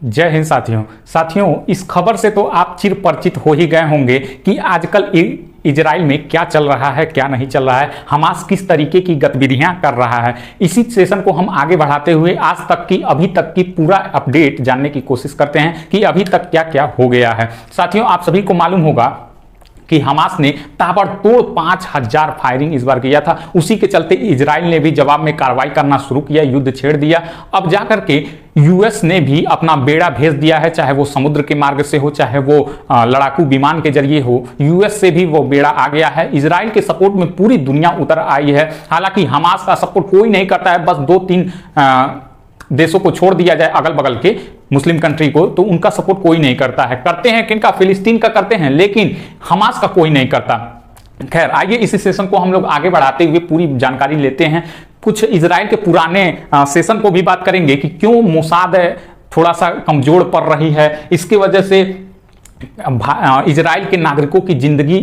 जय हिंद साथियों इस खबर से तो आप चिर परिचित हो ही गए होंगे कि आजकल इजराइल में क्या चल रहा है, क्या नहीं चल रहा है, हमास किस तरीके की गतिविधियां कर रहा है। इसी सेशन को हम आगे बढ़ाते हुए आज तक की अभी तक की पूरा अपडेट जानने की कोशिश करते हैं कि अभी तक क्या क्या हो गया है। साथियों, आप सभी को मालूम होगा कि हमास ने ताबड़तोड़ 5000 फायरिंग इस बार किया था। उसी के चलते इजराइल ने भी जवाब में कार्रवाई करना शुरू किया, युद्ध छेड़ दिया। अब जाकर के यूएस ने भी अपना बेड़ा भेज दिया है, चाहे वो समुद्र के मार्ग से हो, चाहे वो लड़ाकू विमान के जरिए हो, यूएस से भी वो बेड़ा आ गया है। इजराइल के सपोर्ट में पूरी दुनिया उतर आई है। हालांकि हमास का सपोर्ट कोई नहीं करता है, बस 2-3 देशों को छोड़ दिया जाए अगल बगल के मुस्लिम कंट्री को, तो उनका सपोर्ट कोई नहीं करता है। करते हैं किनका? फिलिस्तीन का करते हैं, लेकिन हमास का कोई नहीं करता। खैर, आइए इसी सेशन को हम लोग आगे बढ़ाते हुए पूरी जानकारी लेते हैं। कुछ इजराइल के पुराने सेशन को भी बात करेंगे कि क्यों मोसाद थोड़ा सा कमजोर पड़ रही है, इसकी वजह से इजराइल के नागरिकों की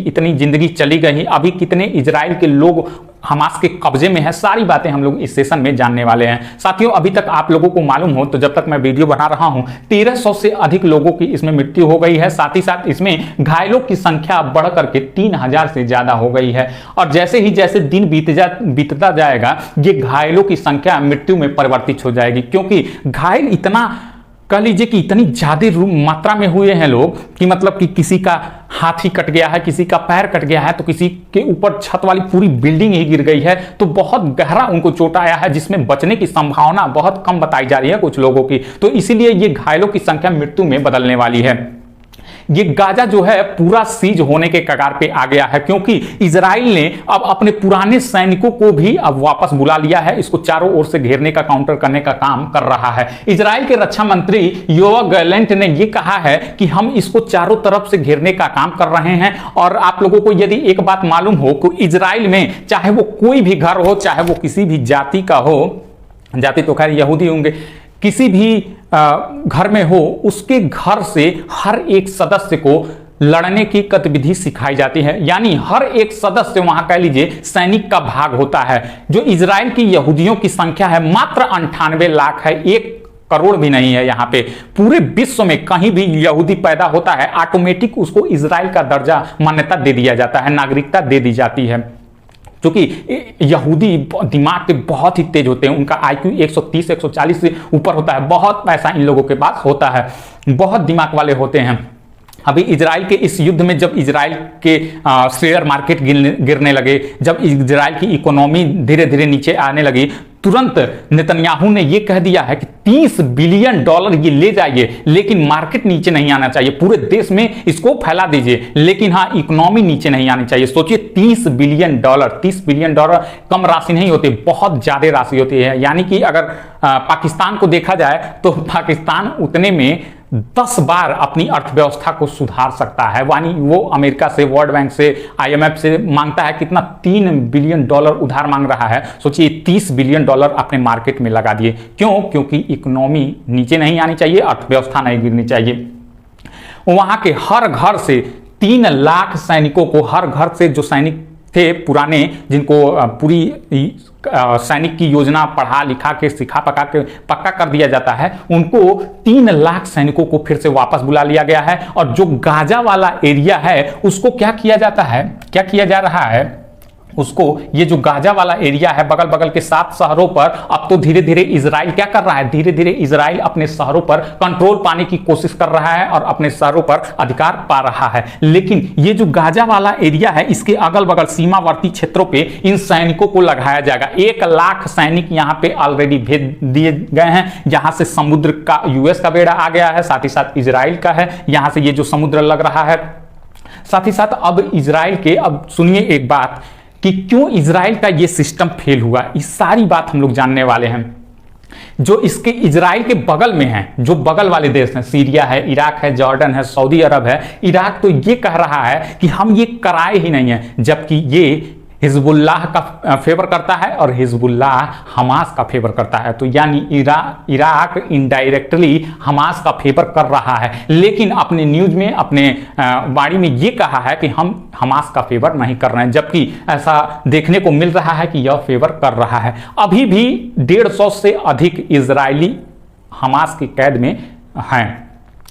इतनी जिंदगी चली गई, अभी कितने इजराइल के लोग हमास के कब्जे में है, सारी बातें हम लोग इस सेशन में जानने वाले हैं। साथियों, अभी तक आप लोगों को मालूम हो तो जब तक मैं वीडियो बना रहा हूं 1300 से अधिक लोगों की इसमें मृत्यु हो गई है। साथ ही साथ इसमें घायलों की संख्या बढ़ करके 3000 से ज्यादा हो गई है। और जैसे दिन बीतता जाएगा ये घायलों की संख्या मृत्यु में परिवर्तित हो जाएगी, क्योंकि घायल इतना कह लीजिए कि इतनी ज्यादा मात्रा में हुए हैं लोग कि मतलब कि किसी का हाथ ही कट गया है, किसी का पैर कट गया है, तो किसी के ऊपर छत वाली पूरी बिल्डिंग ही गिर गई है, तो बहुत गहरा उनको चोट आया है, जिसमें बचने की संभावना बहुत कम बताई जा रही है कुछ लोगों की। तो इसीलिए ये घायलों की संख्या मृत्यु में बदलने वाली है। ये गाजा जो है पूरा सीज होने के कगार पे आ गया है, क्योंकि इजराइल ने अब अपने पुराने सैनिकों को भी अब वापस बुला लिया है। इसको चारों ओर से घेरने का, काउंटर करने का काम कर रहा है। इजराइल के रक्षा मंत्री योआव गैलेंट ने यह कहा है कि हम इसको चारों तरफ से घेरने का काम कर रहे हैं। और आप लोगों को यदि एक बात मालूम हो कि इजराइल में चाहे वो कोई भी घर हो, चाहे वो किसी भी जाति का हो, जाति तो खैर यहूदी होंगे, किसी भी घर में हो, उसके घर से हर एक सदस्य को लड़ने की गतिविधि सिखाई जाती है। यानी हर एक सदस्य वहां कह लीजिए सैनिक का भाग होता है। जो इजराइल की यहूदियों की संख्या है मात्र 98 लाख है, 1 करोड़ भी नहीं है। यहाँ पे पूरे विश्व में कहीं भी यहूदी पैदा होता है, ऑटोमेटिक उसको इजराइल का दर्जा, मान्यता दे दिया जाता है, नागरिकता दे दी जाती है। क्योंकि यहूदी दिमाग के बहुत ही तेज होते हैं, उनका IQ 130-140 से ऊपर होता है। बहुत पैसा इन लोगों के पास होता है, बहुत दिमाग वाले होते हैं। अभी इजराइल के इस युद्ध में जब इजराइल के शेयर मार्केट गिरने लगे, जब इजराइल की इकोनॉमी धीरे धीरे नीचे आने लगी, तुरंत नेतन्याहू ने यह कह दिया है कि $30 बिलियन ये ले जाइए, लेकिन मार्केट नीचे नहीं आना चाहिए, पूरे देश में इसको फैला दीजिए, लेकिन हाँ इकोनॉमी नीचे नहीं आनी चाहिए। सोचिए $30 बिलियन, $30 बिलियन कम राशि नहीं होती, बहुत ज्यादा राशि होती है। यानी कि अगर पाकिस्तान को देखा जाए तो पाकिस्तान उतने में 10 बार अपनी अर्थव्यवस्था को सुधार सकता है। यानी वो अमेरिका से, वर्ल्ड बैंक से, IMF से मांगता है कितना, $3 बिलियन उधार मांग रहा है। सोचिए $30 बिलियन अपने मार्केट में लगा दिए। क्यों? क्योंकि इकोनॉमी नीचे नहीं आनी चाहिए, अर्थव्यवस्था नहीं गिरनी चाहिए। वहां के हर घर से 3 लाख सैनिकों को, हर घर से जो सैनिक थे पुराने, जिनको पूरी सैनिक की योजना पढ़ा लिखा के, सिखा पका के पक्का कर दिया जाता है, उनको 3 लाख सैनिकों को फिर से वापस बुला लिया गया है। और जो गाजा वाला एरिया है उसको क्या किया जाता है, क्या किया जा रहा है उसको, ये जो गाजा वाला एरिया है बगल बगल के 7 शहरों पर, अब तो धीरे धीरे इजराइल क्या कर रहा है, धीरे धीरे इजराइल अपने शहरों पर कंट्रोल पाने की कोशिश कर रहा है और अपने शहरों पर अधिकार पा रहा है। लेकिन ये जो गाजा वाला एरिया है, इसके अगल बगल सीमावर्ती क्षेत्रों पे इन सैनिकों को लगाया जाएगा। 1 लाख सैनिक यहाँ पे ऑलरेडी भेज दिए गए हैं। यहाँ से समुद्र का यूएस का बेड़ा आ गया है, साथ ही साथ इजराइल का है, यहाँ से ये जो समुद्र लग रहा है। साथ ही साथ अब इजराइल के, अब सुनिए एक बात कि क्यों इजराइल का ये सिस्टम फेल हुआ, इस सारी बात हम लोग जानने वाले हैं। जो इसके इजराइल के बगल में है, जो बगल वाले देश हैं, सीरिया है, इराक है, जॉर्डन है, सऊदी अरब है। इराक तो ये कह रहा है कि हम ये कराए ही नहीं है, जबकि ये हिजबुल्लाह का फेवर करता है और हिजबुल्लाह हमास का फेवर करता है। तो यानी इराक इनडायरेक्टली हमास का फेवर कर रहा है, लेकिन अपने न्यूज में, अपने वाणी में ये कहा है कि हम हमास का फेवर नहीं कर रहे हैं, जबकि ऐसा देखने को मिल रहा है कि यह फेवर कर रहा है। अभी भी 150 से अधिक इजरायली हमास की कैद में हैं,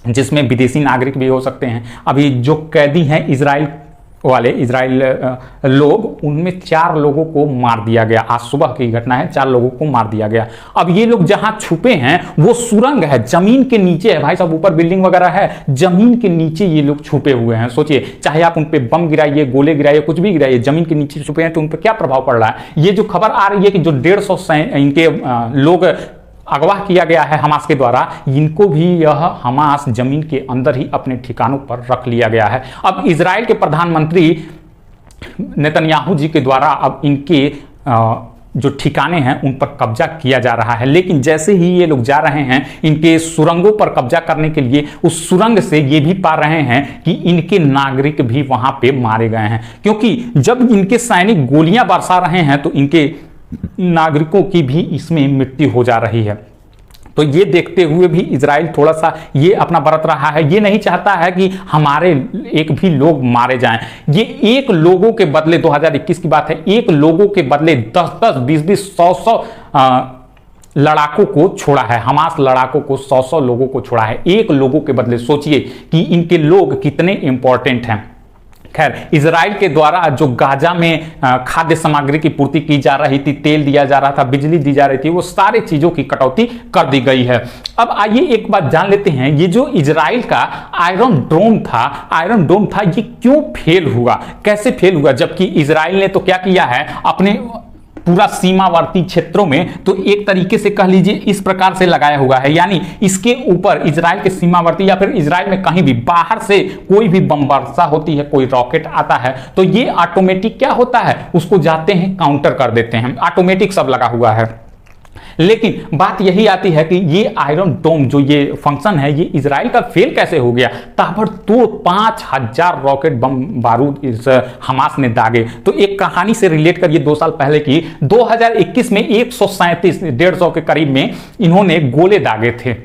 जिसमें विदेशी नागरिक भी हो सकते हैं। अभी जो कैदी हैं इजराइल लोग, उनमें 4 लोगों को मार दिया गया। आज सुबह की घटना है, 4 लोगों को मार दिया गया। अब ये लोग जहां छुपे हैं वो सुरंग है, जमीन के नीचे है भाई साहब, ऊपर बिल्डिंग वगैरह है, जमीन के नीचे ये लोग छुपे हुए हैं। सोचिए, चाहे आप उन पे बम गिराइए, गोले गिराइए, कुछ भी गिराइए, जमीन के नीचे छुपे हैं तो उन पर क्या प्रभाव पड़ रहा है। ये जो खबर आ रही है कि जो 150 इनके लोग अगवा किया गया है हमास के द्वारा, इनको भी यह हमास जमीन के अंदर ही अपने ठिकानों पर रख लिया गया है। अब इजराइल के प्रधानमंत्री नेतन्याहू जी के द्वारा अब इनके जो ठिकाने हैं उन पर कब्जा किया जा रहा है। लेकिन जैसे ही ये लोग जा रहे हैं इनके सुरंगों पर कब्जा करने के लिए, उस सुरंग से ये भी पा रहे हैं कि इनके नागरिक भी वहां पे मारे गए हैं, क्योंकि जब इनके सैनिक गोलियां बरसा रहे हैं तो इनके नागरिकों की भी इसमें मृत्यु हो जा रही है। तो ये देखते हुए भी इजराइल थोड़ा सा ये अपना बरत रहा है, ये नहीं चाहता है कि हमारे एक भी लोग मारे जाएं। ये 1 लोगों के बदले, 2021 की बात है, 1 लोगों के बदले 10-10, 20-20, 100-100 लड़ाकों को छोड़ा है। हमास लड़ाकों को 100-100 लोगों को छोड़ा है 1 लोगों के बदले। सोचिए कि इनके लोग कितने इंपॉर्टेंट हैं। खैर, इजराइल के द्वारा जो गाजा में खाद्य सामग्री की पूर्ति की जा रही थी, तेल दिया जा रहा था, बिजली दी जा रही थी, वो सारे चीजों की कटौती कर दी गई है। अब आइए एक बात जान लेते हैं, ये जो इजराइल का आयरन डोम था, ये क्यों फेल हुआ, कैसे फेल हुआ, जबकि इजराइल ने तो क्या किया है अपने पूरा सीमावर्ती क्षेत्रों में, तो एक तरीके से कह लीजिए इस प्रकार से लगाया हुआ है, यानी इसके ऊपर इजराइल के सीमावर्ती या फिर इजराइल में कहीं भी बाहर से कोई भी बम वर्षा होती है, कोई रॉकेट आता है, तो ये ऑटोमेटिक क्या होता है, उसको जाते हैं काउंटर कर देते हैं, ऑटोमेटिक सब लगा हुआ है। लेकिन बात यही आती है कि ये आयरन डोम जो ये फंक्शन है, ये इजराइल का फेल कैसे हो गया। ताबड़तोड़ 5000 रॉकेट बम बारूद इस हमास ने दागे। तो एक कहानी से रिलेट करिए 2 साल पहले की, 2021 में 137-150 के करीब में इन्होंने गोले दागे थे।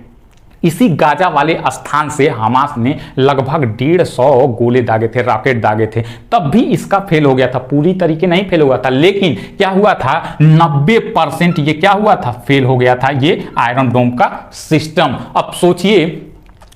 इसी गाजा वाले स्थान से हमास ने लगभग 150 गोले दागे थे, रॉकेट दागे थे, तब भी इसका फेल हो गया था, पूरी तरीके नहीं फेल हुआ था। लेकिन क्या हुआ था, 90% ये क्या हुआ था, फेल हो गया था ये आयरन डोम का सिस्टम। अब सोचिए,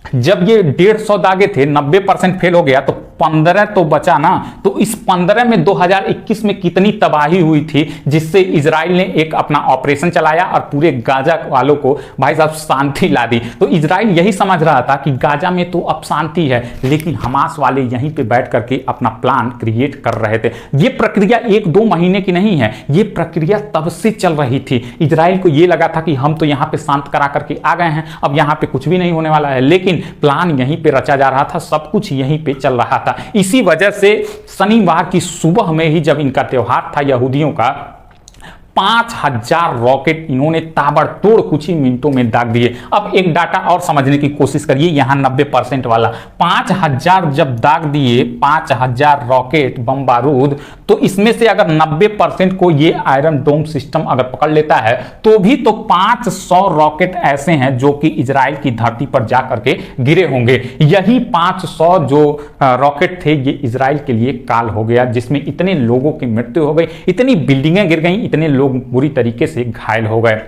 जब ये 150 दागे थे, 90% फेल हो गया, तो 15 तो बचा ना। तो इस 15 में 2021 में कितनी तबाही हुई थी, जिससे इजराइल ने एक अपना ऑपरेशन चलाया और पूरे गाजा वालों को भाई साहब शांति ला दी। तो इजराइल यही समझ रहा था कि गाजा में तो अब शांति है, लेकिन हमास वाले यहीं पे बैठ करके अपना प्लान क्रिएट कर रहे थे। ये प्रक्रिया 1-2 महीने की नहीं है, ये प्रक्रिया तब से चल रही थी। इजराइल को ये लगा था कि हम तो यहाँ पे शांत करा करके आ गए हैं, अब यहाँ पे कुछ भी नहीं होने वाला है, लेकिन प्लान यहीं पे रचा जा रहा था, सब कुछ यहीं पे चल रहा था। इसी वजह से शनिवार की सुबह में ही जब इनका त्योहार था यहूदियों का, 5000 रॉकेट इन्होंने ताबड़तोड़ कुछ ही मिनटों में दाग दिए। अब एक डाटा और समझने की कोशिश करिए, यहां 90% वाला 5000 जब दाग दिए, 5000 रॉकेट बम बारूद, तो इसमें से अगर 90% को ये आयरन डोम सिस्टम अगर पकड़ लेता है, तो भी तो 500 रॉकेट ऐसे हैं जो कि इजराइल की धरती पर जाकर के गिरे होंगे। यही 500 जो रॉकेट थे, ये इजराइल के लिए काल हो गया, जिसमें इतने लोगों की मृत्यु हो गई, इतनी बिल्डिंगें गिर गई, इतने लोग बुरी तरीके से घायल हो गए।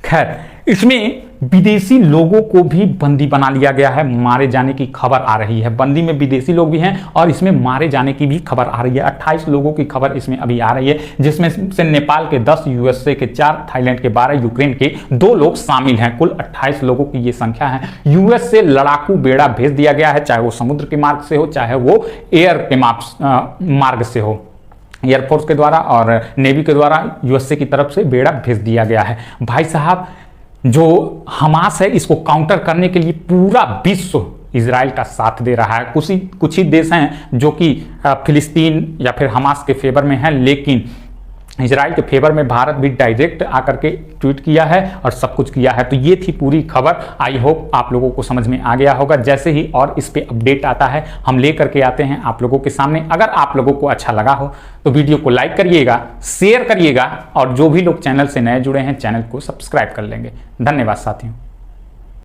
खैर, इसमें विदेशी लोगों को भी बंदी बना लिया गया है, मारे जाने की खबर आ रही है। बंदी में विदेशी लोग भी हैं और इसमें मारे जाने की भी खबर आ रही है। 28 लोगों की खबर इसमें अभी आ रही है, जिसमें से नेपाल के 10, यूएसए के 4, थाईलैंड के 12, यूक्रेन के 2 लोग शामिल हैं। कुल 28 लोगों की ये संख्या है। यूएस से लड़ाकू बेड़ा भेज दिया गया है, चाहे वो समुद्र के मार्ग से हो, चाहे वो एयर के मार्ग से हो। एयरफोर्स के द्वारा और नेवी के द्वारा यूएसए की तरफ से बेड़ा भेज दिया गया है। भाई साहब, जो हमास है, इसको काउंटर करने के लिए पूरा विश्व इजराइल का साथ दे रहा है। कुछ ही देश हैं जो कि फिलिस्तीन या फिर हमास के फेवर में हैं, लेकिन इजराइल के फेवर में भारत भी डायरेक्ट आकर के ट्वीट किया है और सब कुछ किया है। तो ये थी पूरी खबर। आई होप आप लोगों को समझ में आ गया होगा। जैसे ही और इस पे अपडेट आता है, हम ले करके आते हैं आप लोगों के सामने। अगर आप लोगों को अच्छा लगा हो तो वीडियो को लाइक करिएगा, शेयर करिएगा, और जो भी लोग चैनल से नए जुड़े हैं, चैनल को सब्सक्राइब कर लेंगे। धन्यवाद साथियों।